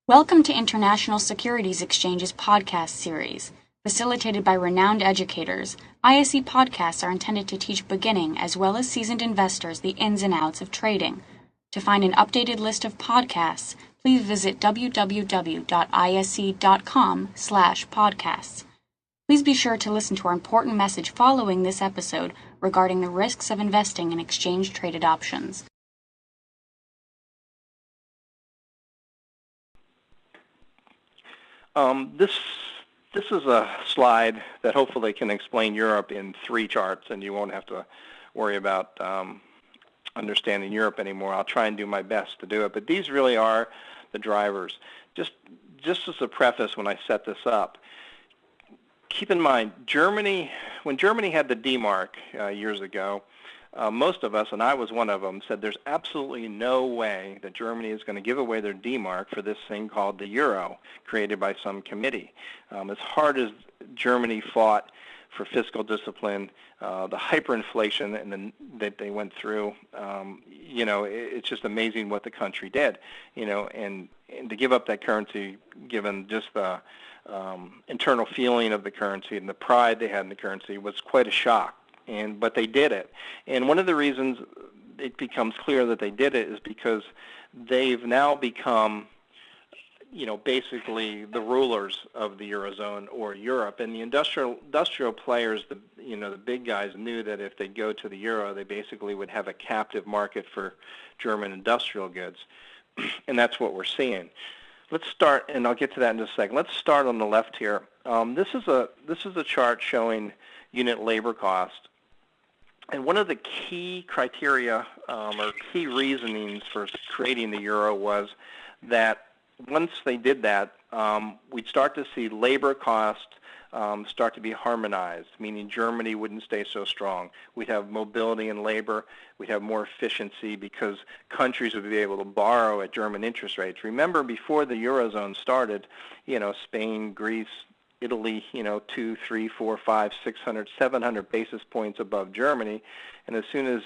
Welcome to International Securities Exchange's podcast series. Facilitated by renowned educators, ISE podcasts are intended to teach beginning as well as seasoned investors the ins and outs of trading. To find an updated list of podcasts, please visit www.ise.com/podcasts. Please be sure to listen to our important message following this episode regarding the risks of investing in exchange-traded options. This is a slide that hopefully can explain Europe in 3 charts, and you won't have to worry about understanding Europe anymore. I'll try and do my best to do it, but these really are the drivers. Just as a preface, when I set this up, keep in mind, when Germany had the D-Mark years ago, most of us, and I was one of them, said there's absolutely no way that Germany is going to give away their D-Mark for this thing called the euro, created by some committee. As hard as Germany fought for fiscal discipline, the hyperinflation that they went through, it's just amazing what the country did, and to give up that currency, given just the internal feeling of the currency and the pride they had in the currency, was quite a shock. But they did it. And one of the reasons it becomes clear that they did it is because they've now become, basically the rulers of the Eurozone or Europe. And the industrial players, the big guys, knew that if they go to the euro, they basically would have a captive market for German industrial goods. And that's what we're seeing. Let's start, and I'll get to that in just a second. Let's start on the left here. This is a chart showing unit labor cost. And one of the key criteria or key reasonings for creating the euro was that once they did that, we'd start to see labor cost start to be harmonized, meaning Germany wouldn't stay so strong. We'd have mobility in labor. We'd have more efficiency because countries would be able to borrow at German interest rates. Remember, before the Eurozone started, Spain, Greece, Italy, 2, 3, 4, 5, 600, 700 basis points above Germany. And as soon as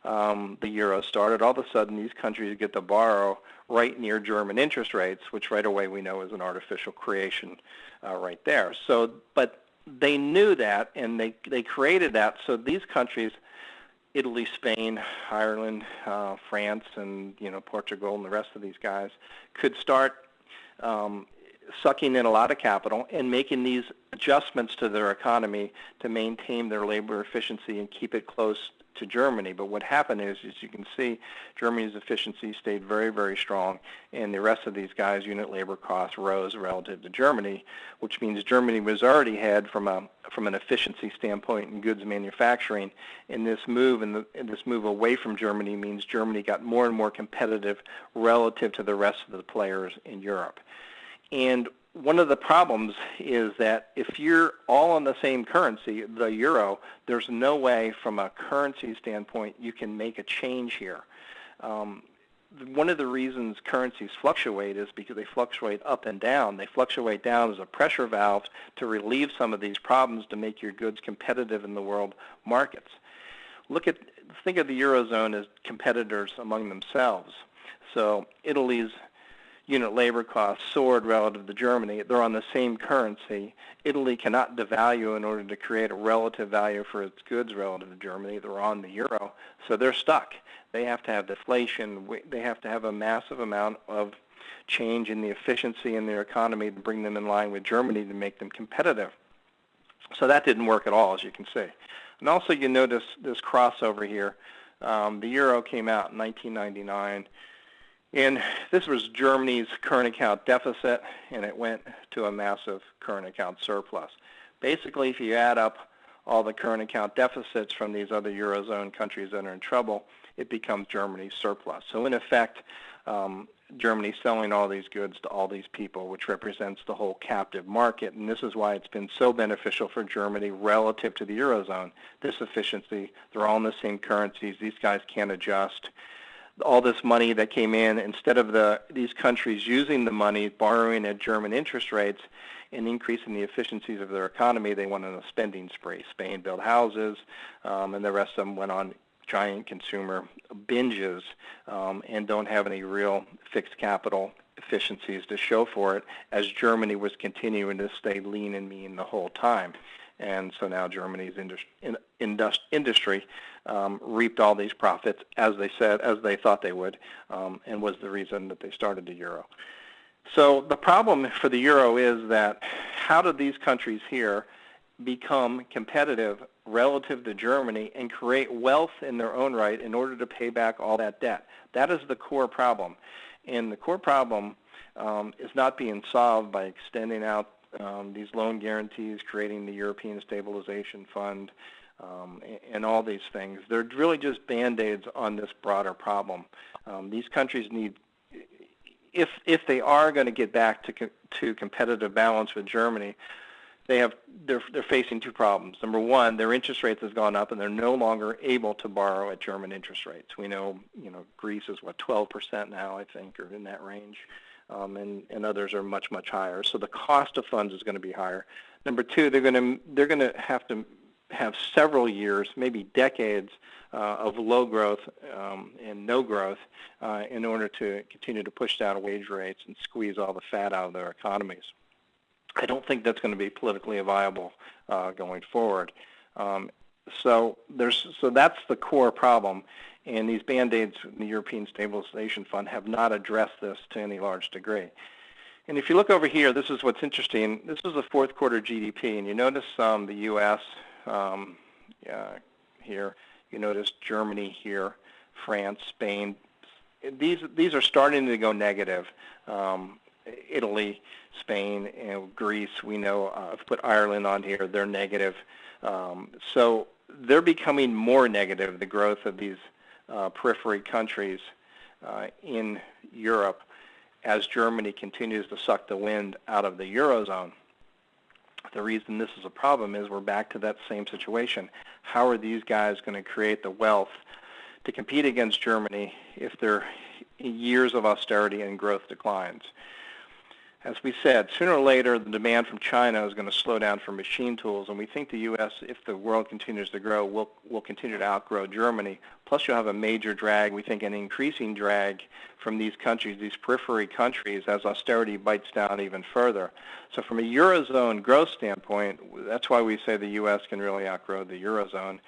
the euro started, all of a sudden these countries get to borrow right near German interest rates, which right away we know is an artificial creation right there. So, but they knew that, and they created that. So these countries, Italy, Spain, Ireland, France, and Portugal, and the rest of these guys, could start sucking in a lot of capital and making these adjustments to their economy to maintain their labor efficiency and keep it close to Germany. But what happened is, as you can see, Germany's efficiency stayed very, very strong, and the rest of these guys' unit labor costs rose relative to Germany, which means Germany was already ahead from an efficiency standpoint in goods manufacturing. And this move away from Germany means Germany got more and more competitive relative to the rest of the players in Europe. And one of the problems is that if you're all on the same currency, the euro, there's no way from a currency standpoint you can make a change here. One of the reasons currencies fluctuate is because they fluctuate up and down. They fluctuate down as a pressure valve to relieve some of these problems to make your goods competitive in the world markets. Think of the Eurozone as competitors among themselves. So Italy's unit labor costs soared relative to Germany. They're on the same currency. Italy cannot devalue in order to create a relative value for its goods relative to Germany. They're on the euro, so they're stuck. They have to have deflation. They have to have a massive amount of change in the efficiency in their economy to bring them in line with Germany to make them competitive. So that didn't work at all, as you can see. And also you notice this crossover here. The euro came out in 1999. And this was Germany's current account deficit, and it went to a massive current account surplus. Basically, if you add up all the current account deficits from these other Eurozone countries that are in trouble, it becomes Germany's surplus. So in effect, Germany's selling all these goods to all these people, which represents the whole captive market. And this is why it's been so beneficial for Germany relative to the Eurozone. This efficiency, they're all in the same currencies. These guys can't adjust. All this money that came in, instead of these countries using the money, borrowing at German interest rates and increasing the efficiencies of their economy, they went on a spending spree. Spain built houses, and the rest of them went on giant consumer binges and don't have any real fixed capital efficiencies to show for it, as Germany was continuing to stay lean and mean the whole time. And so now Germany's industry reaped all these profits, as they thought they would, and was the reason that they started the euro. So the problem for the euro is that how did these countries here become competitive relative to Germany and create wealth in their own right in order to pay back all that debt? That is the core problem. And the core problem is not being solved by extending out these loan guarantees, creating the European Stabilization Fund, and all these things. They're really just Band-Aids on this broader problem. These countries need, if they are going to get back to competitive balance with Germany, they're facing two problems. Number one, their interest rates has gone up, and they're no longer able to borrow at German interest rates. We know, Greece is 12% now, I think, or in that range, and others are much, much higher. So the cost of funds is going to be higher. Number two, they're going to have to have several years, maybe decades, of low growth and no growth in order to continue to push down wage rates and squeeze all the fat out of their economies. I don't think that's going to be politically viable going forward. So that's the core problem, and these Band-Aids in the European Stabilization Fund have not addressed this to any large degree. And if you look over here, this is what's interesting. This is the fourth quarter GDP, and you notice the U.S. Here. You notice Germany here, France, Spain. These are starting to go negative. Italy, Spain, and Greece, we know, I've put Ireland on here, they're negative. So they're becoming more negative, the growth of these periphery countries in Europe, as Germany continues to suck the wind out of the Eurozone. The reason this is a problem is we're back to that same situation. How are these guys going to create the wealth to compete against Germany if they're years of austerity and growth declines? As we said, sooner or later, the demand from China is going to slow down for machine tools, and we think the U.S., if the world continues to grow, will continue to outgrow Germany. Plus, you'll have a major drag, we think an increasing drag from these countries, these periphery countries, as austerity bites down even further. So from a Eurozone growth standpoint, that's why we say the U.S. can really outgrow the Eurozone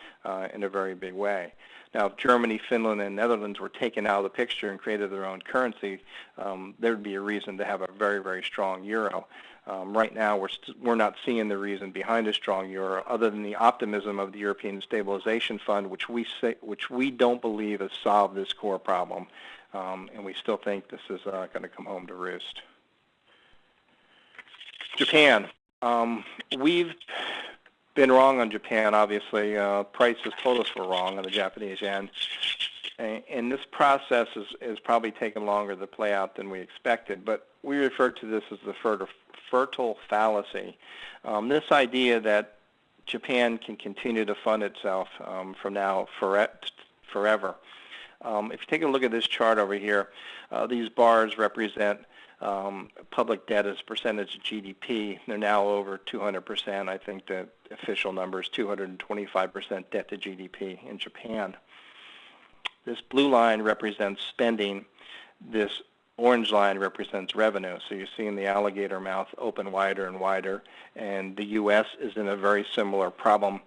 in a very big way. Now, if Germany, Finland, and Netherlands were taken out of the picture and created their own currency, there would be a reason to have a very, very strong euro. Right now, we're not seeing the reason behind a strong euro, other than the optimism of the European Stabilization Fund, which we don't believe has solved this core problem, and we still think this is going to come home to roost. Japan. We've been wrong on Japan, obviously. Price has told us we're wrong on the Japanese yen. And this process is probably taken longer to play out than we expected, but we refer to this as the fertile fallacy. This idea that Japan can continue to fund itself from now forever. If you take a look at this chart over here, these bars represent public debt as a percentage of GDP. They're now over 200%. I think the official number is 225% debt to GDP in Japan. This blue line represents spending. This orange line represents revenue. So you're seeing the alligator mouth open wider and wider, and the U.S. is in a very similar problem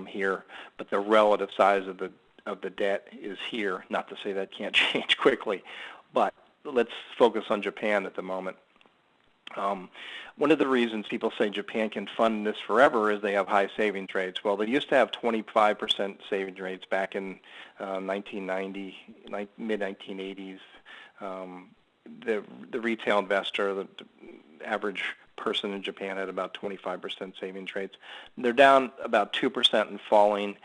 here, but the relative size of the debt is here. Not to say that can't change quickly, but let's focus on Japan at the moment. One of the reasons people say Japan can fund this forever is they have high savings rates. Well, they used to have 25% savings rates back in 1990, mid-1980s. The retail investor, the average person in Japan had about 25% savings rates. They're down about 2% and falling,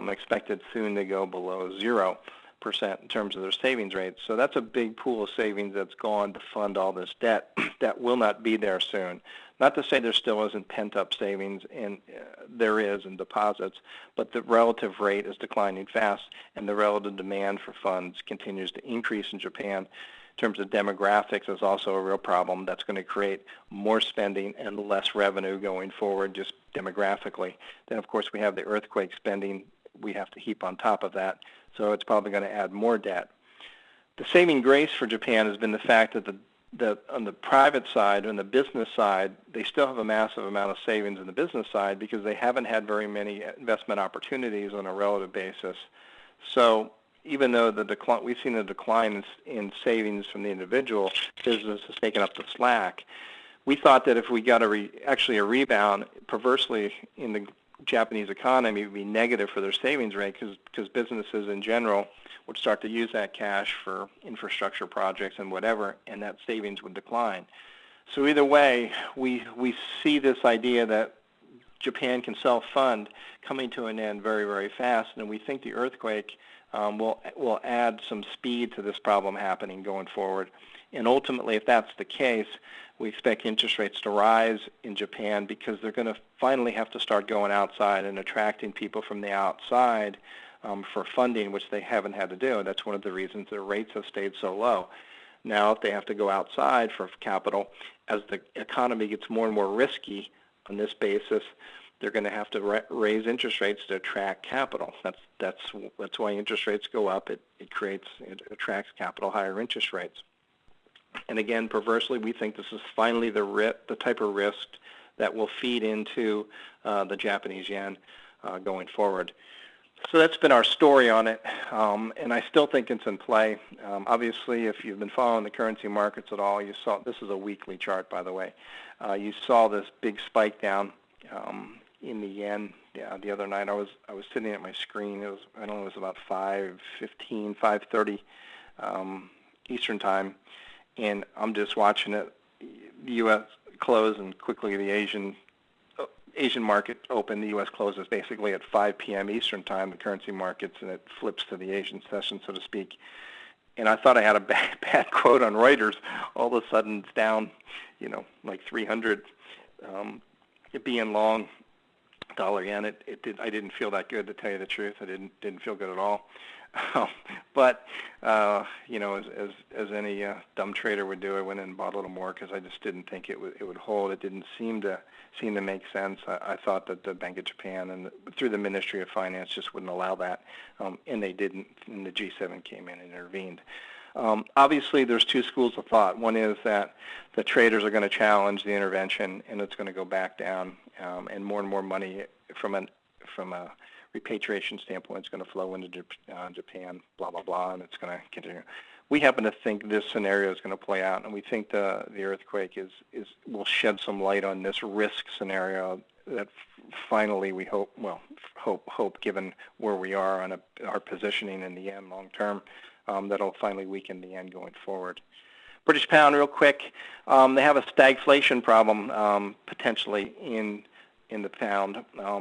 expected soon to go below 0% in terms of their savings rates. So that's a big pool of savings that's gone to fund all this debt that will not be there soon. Not to say there still isn't pent-up savings, and there is in deposits, but the relative rate is declining fast, and the relative demand for funds continues to increase in Japan. In terms of demographics, is also a real problem. That's going to create more spending and less revenue going forward, just demographically. Then, of course, we have the earthquake spending we have to heap on top of that, so it's probably going to add more debt. The saving grace for Japan has been the fact that on the private side, on the business side, they still have a massive amount of savings in the business side because they haven't had very many investment opportunities on a relative basis. So even though we've seen a decline in savings from the individual, business has taken up the slack. We thought that if we got actually a rebound, perversely in the Japanese economy, it would be negative for their savings rate because businesses in general would start to use that cash for infrastructure projects and whatever, and that savings would decline. So either way, we see this idea that Japan can self-fund coming to an end very, very fast, and we think the earthquake will add some speed to this problem happening going forward. And ultimately, if that's the case, we expect interest rates to rise in Japan because they're going to finally have to start going outside and attracting people from the outside for funding, which they haven't had to do. And that's one of the reasons their rates have stayed so low. Now, if they have to go outside for capital, as the economy gets more and more risky on this basis, they're going to have to raise interest rates to attract capital. That's why interest rates go up. It attracts capital, higher interest rates. And again, perversely, we think this is finally the type of risk that will feed into the Japanese yen going forward. So that's been our story on it, and I still think it's in play. Obviously, if you've been following the currency markets at all, you saw, this is a weekly chart, by the way, you saw this big spike down in the yen. Yeah, the other night I was sitting at my screen. It was, I don't know, it was about 5:15, 5:30 Eastern time, and I'm just watching it. The U.S. close and quickly the Asian market open. The U.S. closes basically at 5 p.m. Eastern time, the currency markets, and it flips to the Asian session, so to speak. And I thought I had a bad quote on Reuters. All of a sudden, it's down, like 300. It being long, dollar yen. I didn't feel that good, to tell you the truth. I didn't feel good at all. But as any dumb trader would do, I went in and bought a little more because I just didn't think it would hold. It didn't seem to make sense. I thought that the Bank of Japan and through the Ministry of Finance just wouldn't allow that, and they didn't. And the G7 came in and intervened. Obviously, there's two schools of thought. One is that the traders are going to challenge the intervention, and it's going to go back down, and more money from a repatriation standpoint is going to flow into Japan, blah, blah, blah, and it's going to continue. We happen to think this scenario is going to play out, and we think the earthquake will shed some light on this risk scenario that finally we hope given where we are on our positioning in the yen long term, that'll finally weaken the yen going forward. British pound, real quick, they have a stagflation problem potentially in the pound,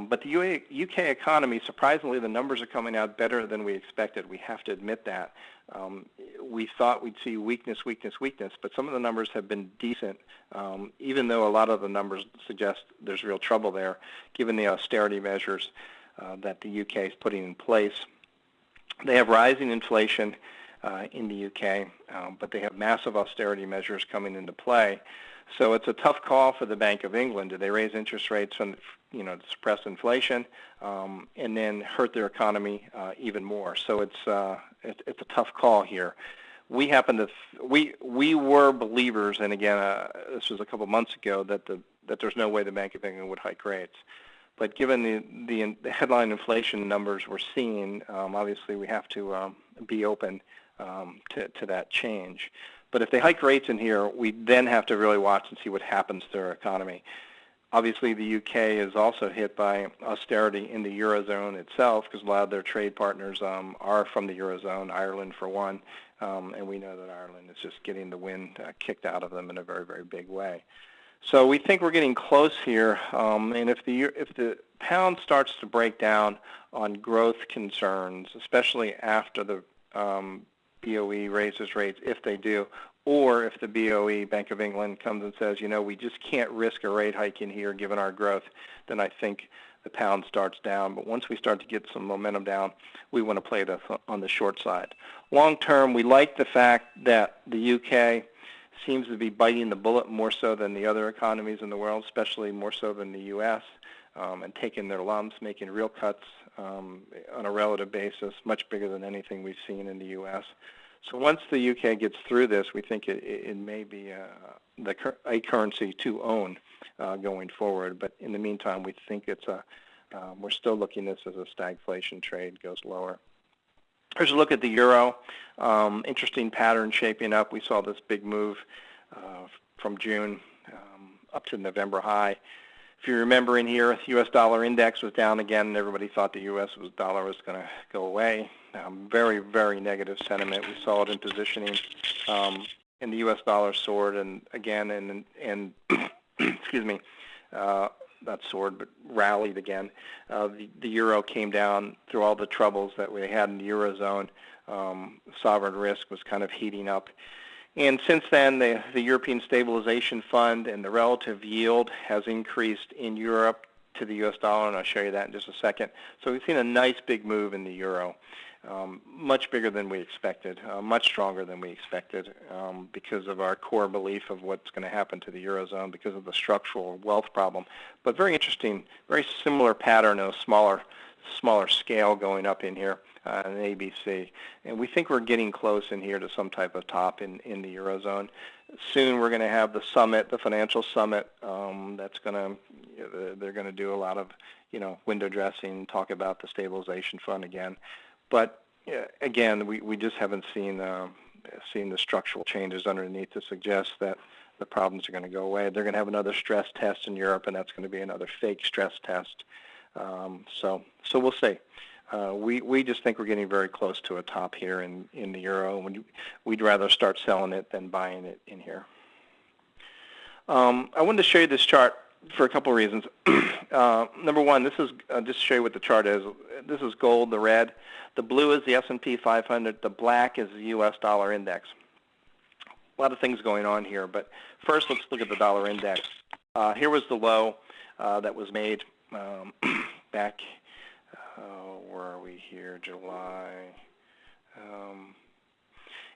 but the UK economy, surprisingly, the numbers are coming out better than we expected. We have to admit that. We thought we'd see weakness, but some of the numbers have been decent, even though a lot of the numbers suggest there's real trouble there, given the austerity measures that the UK is putting in place. They have rising inflation in the UK, but they have massive austerity measures coming into play. So it's a tough call for the Bank of England. Do they raise interest rates to suppress inflation and then hurt their economy even more? So it's a tough call here. We were believers, and again, this was a couple months ago, that there's no way the Bank of England would hike rates. But given the headline inflation numbers we're seeing, obviously we have to be open to that change. But if they hike rates in here, we then have to really watch and see what happens to our economy. Obviously, the UK is also hit by austerity in the Eurozone itself because a lot of their trade partners are from the Eurozone, Ireland for one, and we know that Ireland is just getting the wind kicked out of them in a very, very big way. So we think we're getting close here, and if the pound starts to break down on growth concerns, especially after the BOE raises rates, if they do, or if the BOE, Bank of England, comes and says, we just can't risk a rate hike in here given our growth, then I think the pound starts down. But once we start to get some momentum down, we want to play it on the short side. Long term, we like the fact that the UK seems to be biting the bullet more so than the other economies in the world, especially more so than the U.S., and taking their lumps, making real cuts on a relative basis, much bigger than anything we've seen in the U.S. So once the UK gets through this, we think it may be a currency to own going forward. But in the meantime, we think it's we're still looking at this as a stagflation trade, goes lower. Here's a look at the euro. Interesting pattern shaping up. We saw this big move from June up to November high. If you remember in here, the U.S. dollar index was down again, and everybody thought the U.S. dollar was going to go away. Very, very negative sentiment. We saw it in positioning, and the U.S. dollar soared, and again, and excuse me, not soared, but rallied again. The euro came down through all the troubles that we had in the Eurozone. Sovereign risk was kind of heating up. And since then, the European Stabilization Fund and the relative yield has increased in Europe to the U.S. dollar, and I'll show you that in just a second. So we've seen a nice big move in the euro, much bigger than we expected, much stronger than we expected because of our core belief of what's going to happen to the Eurozone because of the structural wealth problem. But very interesting, very similar pattern of smaller scale going up in here. An ABC, and we think we're getting close in here to some type of top in the Eurozone. Soon we're going to have the summit, the financial summit. That's going to, they're going to do a lot of, window dressing, talk about the stabilization fund again. But again, we just haven't seen the structural changes underneath to suggest that the problems are going to go away. They're going to have another stress test in Europe, and that's going to be another fake stress test. So we'll see. We just think we're getting very close to a top here in the euro. We'd rather start selling it than buying it in here. I wanted to show you this chart for a couple of reasons. Number one, this is just to show you what the chart is. This is gold, the red. The blue is the S&P 500. The black is the U.S. dollar index. A lot of things going on here, but first let's look at the dollar index. Here was the low that was made back. Where are we here? July.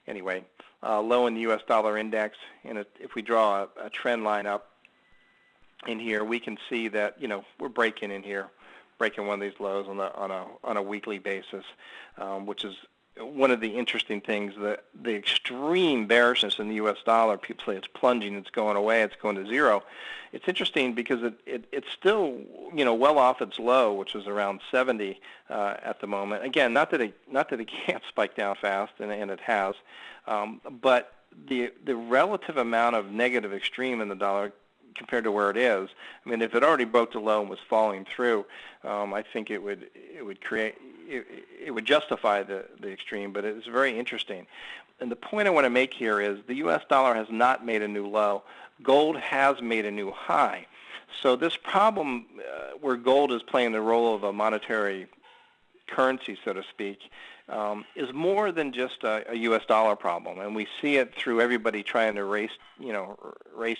Anyway, low in the U.S. dollar index, and if we draw a trend line up in here, we can see that we're breaking in here, breaking one of these lows on a weekly basis, which is one of the interesting things. The extreme bearishness in the U.S. dollar, people say it's plunging, it's going away, it's going to zero. It's interesting because it's still well off its low, which is around 70 at the moment. Again, not that it can't spike down fast, and it has, but the relative amount of negative extreme in the dollar compared to where it is. I mean, if it already broke the low and was falling through, I think it would justify the extreme, but it's very interesting. And the point I want to make here is the U.S. dollar has not made a new low. Gold has made a new high. So this problem where gold is playing the role of a monetary currency, so to speak, is more than just a U.S. dollar problem, and we see it through everybody trying to race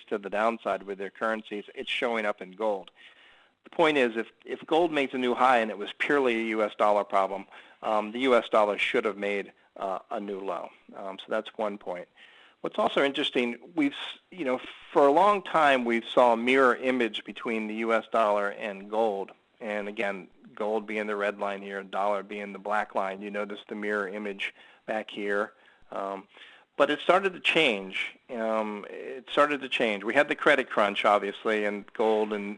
to the downside with their currencies. It's showing up in gold. The point is, if gold makes a new high and it was purely a U.S. dollar problem, the U.S. dollar should have made a new low. So that's one point. What's also interesting, for a long time we saw a mirror image between the U.S. dollar and gold, and again, gold being the red line here, dollar being the black line. You notice the mirror image back here. But it started to change. We had the credit crunch, obviously, and gold and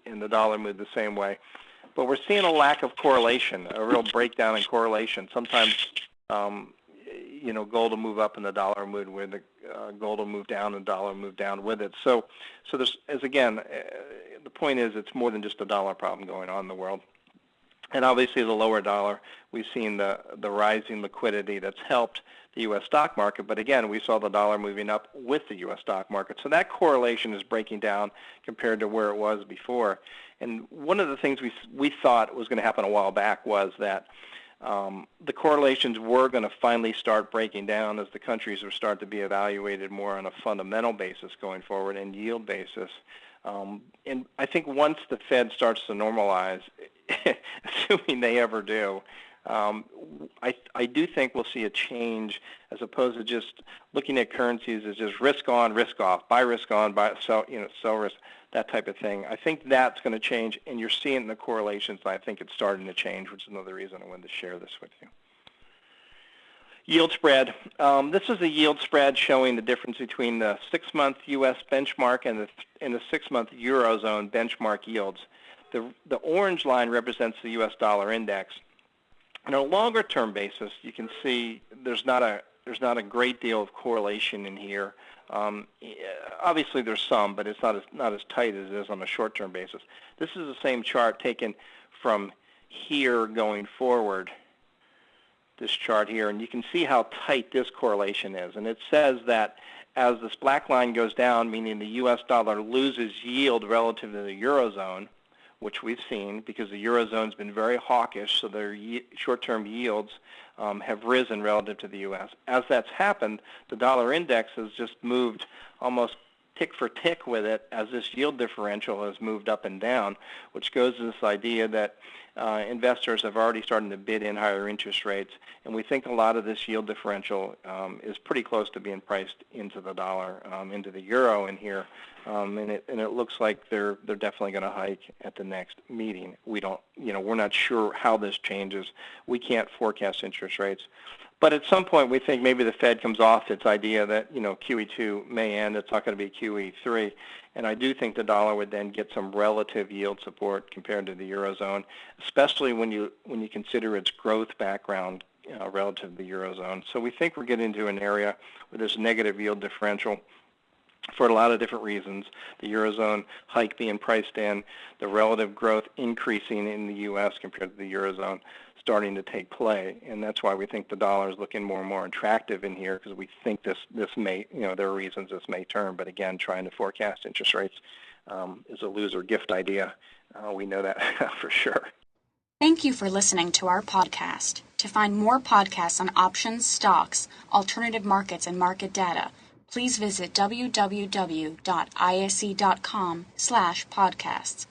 the dollar moved the same way. But we're seeing a lack of correlation, a real breakdown in correlation. Sometimes, gold will move up and the dollar will move with it. Gold will move down and the dollar will move down with it. So there's, the point is it's more than just a dollar problem going on in the world. And obviously the lower dollar, we've seen the rising liquidity that's helped the U.S. stock market. But again, we saw the dollar moving up with the U.S. stock market. So that correlation is breaking down compared to where it was before. And one of the things we thought was going to happen a while back was that the correlations were going to finally start breaking down as the countries would start to be evaluated more on a fundamental basis going forward and yield basis. And I think once the Fed starts to normalize, assuming they ever do, I do think we'll see a change as opposed to just looking at currencies as just risk on, risk off, buy risk on, sell risk, that type of thing. I think that's going to change, and you're seeing it in the correlations, and I think it's starting to change, which is another reason I wanted to share this with you. Yield spread. This is a yield spread showing the difference between the 6-month U.S. benchmark and the 6-month Eurozone benchmark yields. The orange line represents the U.S. dollar index. On a longer-term basis, you can see there's not a great deal of correlation in here. Obviously, there's some, but it's not as tight as it is on a short-term basis. This is the same chart taken from here going forward. This chart here, and you can see how tight this correlation is. And it says that as this black line goes down, meaning the U.S. dollar loses yield relative to the Eurozone, which we've seen because the Eurozone's been very hawkish, so their short-term yields have risen relative to the U.S. As that's happened, the dollar index has just moved almost tick for tick with it as this yield differential has moved up and down, which goes to this idea that investors have already started to bid in higher interest rates, and we think a lot of this yield differential is pretty close to being priced into the dollar, into the euro in here, and it looks like they're definitely going to hike at the next meeting. We're not sure how this changes. We can't forecast interest rates. But at some point, we think maybe the Fed comes off its idea that QE2 may end. It's not going to be QE3, and I do think the dollar would then get some relative yield support compared to the Eurozone, especially when you consider its growth background relative to the Eurozone. So we think we're getting into an area where there's a negative yield differential for a lot of different reasons. The Eurozone hike being priced in, the relative growth increasing in the U.S. compared to the Eurozone starting to take play, and that's why we think the dollar is looking more and more attractive in here, because we think this may, there are reasons this may turn, but again, trying to forecast interest rates is a loser gift idea. We know that for sure. Thank you for listening to our podcast. To find more podcasts on options, stocks, alternative markets, and market data, please visit www.ise.com/podcasts.